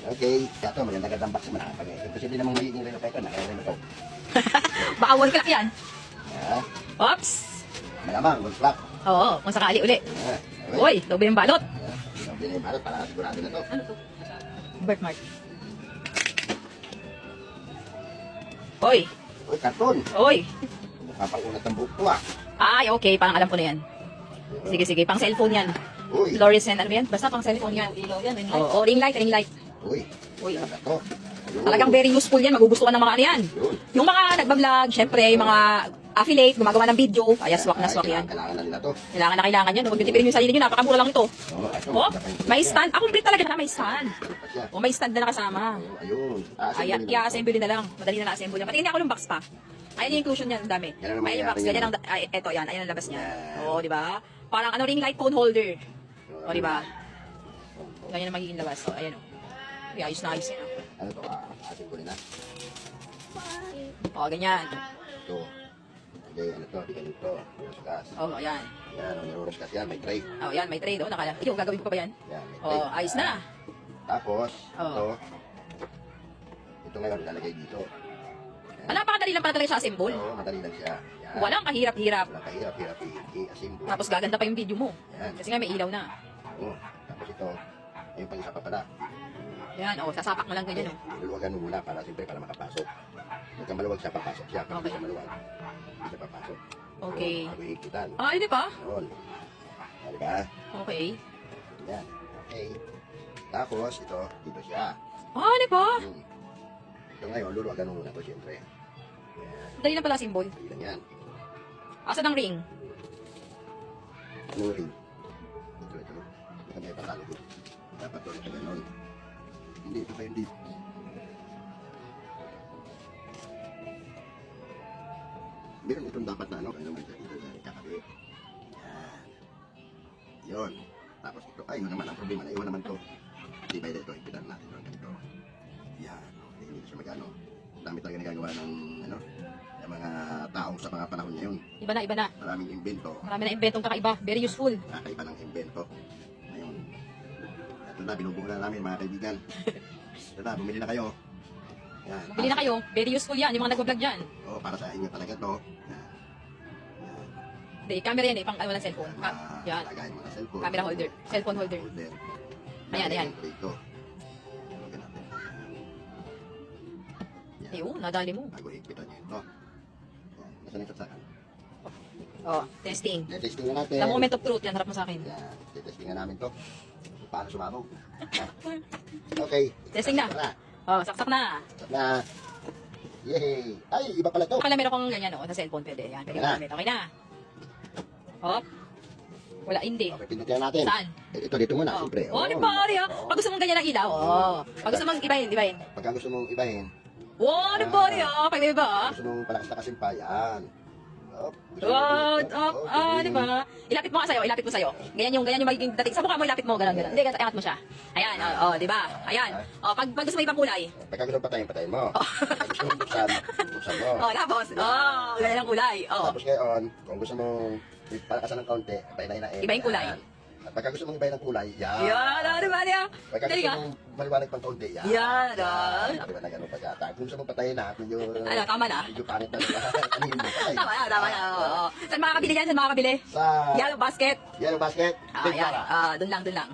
Okay, ito maganda-gandang box mo na. Imposible namang magiging relo pa ito. Naka-relo to. Baka wall clock yan. Yeah. Oops. Malamang, good luck. Oo, kung sakali uli. Yeah. Uy, doble yung balot. Sabi na yung balot para sigurado na to. Ano to? Birthmark. Uy, Uy, karton. uy. Mukha pang unat ng buhok to ah. Ay, okay, parang alam ko na yan. Sige, sige, pang cellphone yan. Uy. Fluorescent, ano ba yan? Basta pang cellphone yan. Oo, ring light, ring light. Uy. Uy, Ano to? Ayun. talagang very useful yan. Magugustuhan ng mga ano yan. Yun. Yung mga nagbablog, syempre, yung mga affiliate, gumagawa ng video. Ay, swak na swak yan. Kailangan na nila to. Kailangan yan. Huwag nyo tipirin yung sarili nyo. Napakamura lang ito. Ito. Oh, may stand. Ah, complete talaga na may stand. Siya. Oh, may stand na nakasama. Ayun. Ay, i-assemble na lang. Madali na na-assemble yan. Patingin niya ako ng box pa. Ayan yung inclusion niya, ang dami. Yan ang naman Ayan yung box. yan. Ganyan ang, ay, eto yan. Ayan ang labas niya. Yan. Oo, di ba? Parang ano, ring light cone holder. O, di ba? Ganyan ang magiging labas. O, ayan o. Ay, ayos na ayos yan. Ano to? Ating ko na. O, ganyan. Ito. Okay, ano to? Di ganito. Ruskas. O, ayan. Yan, ang niruruskas yan. May tray. O, ayan, may tray doon. Yung gagawin ko pa ba yan? Yan, may O, tray. ayos na. Tapos, Oo. ito. Ito ngayon, ilalagay dito. Ah, napakadali lang pala talaga siya assemble. Oo, madali lang siya. Yan. Walang kahirap-hirap. Walang kahirap-hirap i-assemble. Tapos gaganda pa yung video mo. Yan. Kasi nga may ilaw na. Oo. Tapos ito, yung pang-isa pa pala. Yan, o, sasapak mo lang ganyan o. Luluwagan mo muna para siyempre para makapasok. Pag maluwag siya, papasok siya. Pag hindi Okay. siya maluwag, hindi siya papasok. Okay. So, bago ikitan. Ah, hindi pa? Yun. Diba? Okay. Yan. Okay. Tapos, ito, dito siya. Ah, hindi pa? Hmm. Ito ngayon, luluwagan mo muna ito siyempre. Yan. Dali lang pala symbol. Dali lang yan. Asan ang ring? Ano rin? Ito. Ito may patalo dito. Dapat ito ito ganon. Hindi, ito pa hindi. Meron itong dapat na ano, ano may ito kakabi. Yan. Yun. Tapos ito, ay, yun naman ang problema na iwan naman to. Di ba ito, ipitan natin ng ganito. Yan. Okay, hindi siya magano. Ang dami talaga nagagawa ng, ano, ng mga taong sa mga panahon ngayon. Iba na, iba na. Maraming invento. Marami na inventong kakaiba. Very useful. Nakakaiba ng invento. Ngayon, ito na, binubuo na namin mga kaibigan. Ito na, bumili na kayo. Yan. Bili na kayo. Very useful yan. Yung mga nag-vlog dyan. Oo, para sa inyo talaga to. Hindi, camera yan eh. Pang ano ng cellphone. Yan. Lagayin mo na cellphone. Camera holder. Cellphone holder. Holder. Ayan, ayan. Ito. Lagyan natin. Yan. Eh, nadali mo. Bago higpitan niyo ito. Yan. Nasaan yung saksakan? Oh, testing. Testing na natin. The moment of truth. Yan, harap mo sa akin. Yan. Testing na namin to. Paano sumabog. Okay. Testing na. Tara. Oh, saksak na. Na. Yay! Ay, iba pala to. Kala meron kong ganyan oh, sa cellphone pwede. Yan, pwede Okay na. gamit. Okay na. Hop. Wala, hindi. Okay, pindutin na natin. Saan? Ito, dito muna, Oh, siyempre. oh, di ba? Pag gusto mong ganyan ang ilaw, oh. Pag gusto mong ibahin, ibahin. Pagka gusto mong ibahin, Oh, di ba? Pag may iba, ah. gusto mong palakas-lakasin pa, yan. Gusto mo Oh, ganito? di ba? Ilapit mo nga sa'yo, ilapit mo sa'yo. Ganyan yung magiging dating. Sa mukha mo, ilapit mo, gano'n, gano'n. Hindi, angat mo siya. Ayan, di ba? Ayan. Oh, pag gusto mo ibang kulay. Pagka gusto mong patayin, patayin mo. Pagka gusto mong buksan, buksan mo. Oh, tapos, ganyan ang kulay. Oh. Tapos ngayon, kung gusto mong palakasan ng kaunti, painahin. Iba yung kulay. At pagka gusto mong ibahin ng kulay, yan. Yan, di ba? Pagka Dali gusto ka. mong maliwanag pang kaunti, yan. Yan, Di ba na gano'n pa yata? Kung gusto mong patayin na, medyo... Ano, tama na? Medyo pangit na. Ano yun mo? Patay. Tama na, tama na. Oo. Saan makakabili yan? Saan makakabili? Sa Yellow basket. yellow basket, big Yan. para. Doon lang.